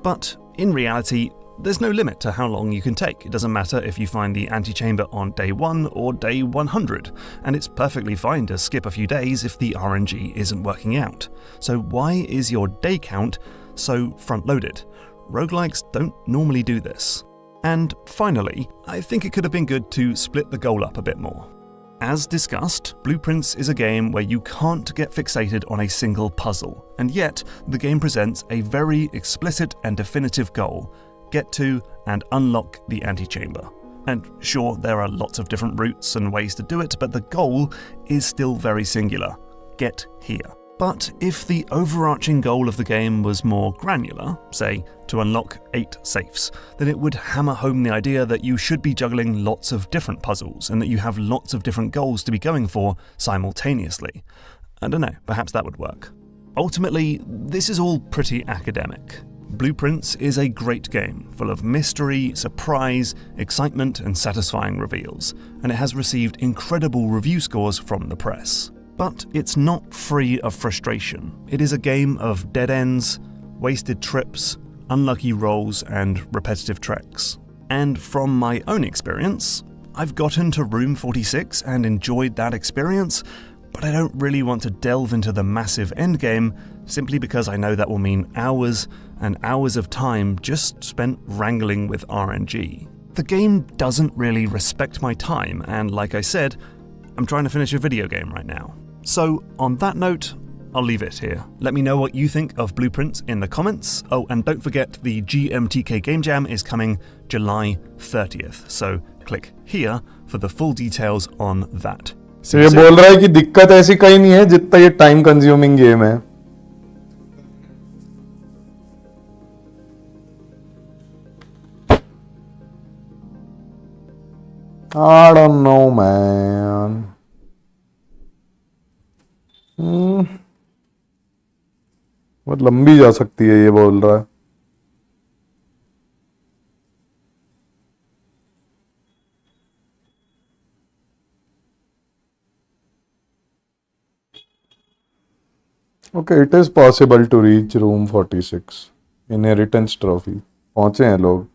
S7: But in reality, there's no limit to how long you can take. It doesn't matter if you find the antechamber on day 1 or day 100, and it's perfectly fine to skip a few days if the RNG isn't working out. So why is your day count so front-loaded? Roguelikes don't normally do this. And finally, I think it could have been good to split the goal up a bit more. As discussed, Blueprints is a game where you can't get fixated on a single puzzle, and yet the game presents a very explicit and definitive goal: get to and unlock the antechamber. And sure, there are lots of different routes and ways to do it, but the goal is still very singular: get here. But if the overarching goal of the game was more granular, say to unlock 8 safes, then it would hammer home the idea that you should be juggling lots of different puzzles and that you have lots of different goals to be going for simultaneously. I don't know, perhaps that would work. Ultimately, this is all pretty academic. Blueprints is a great game, full of mystery, surprise, excitement, and satisfying reveals, and it has received incredible review scores from the press. But it's not free of frustration. It is a game of dead ends, wasted trips, unlucky rolls, and repetitive treks. And from my own experience, I've gotten to room 46 and enjoyed that experience, but I don't really want to delve into the massive endgame simply because I know that will mean hours and hours of time just spent wrangling with RNG. The game doesn't really respect my time, and like I said, I'm trying to finish a video game right now. So on that note, I'll leave it here. Let me know what you think of Blueprints in the comments. Oh, and don't forget the GMTK Game Jam is coming July 30th, so click here for the full details on that.
S1: So ये बोल रहा है कि दिक्कत ऐसी कहीं नहीं है जितना ये टाइम कंज्यूमिंग गेम है. I don't know, man. बहुत लंबी जा सकती है ये बोल रहा है. Okay, it is possible to reach room 46. Inheritance trophy. पहुंचे हैं लोग.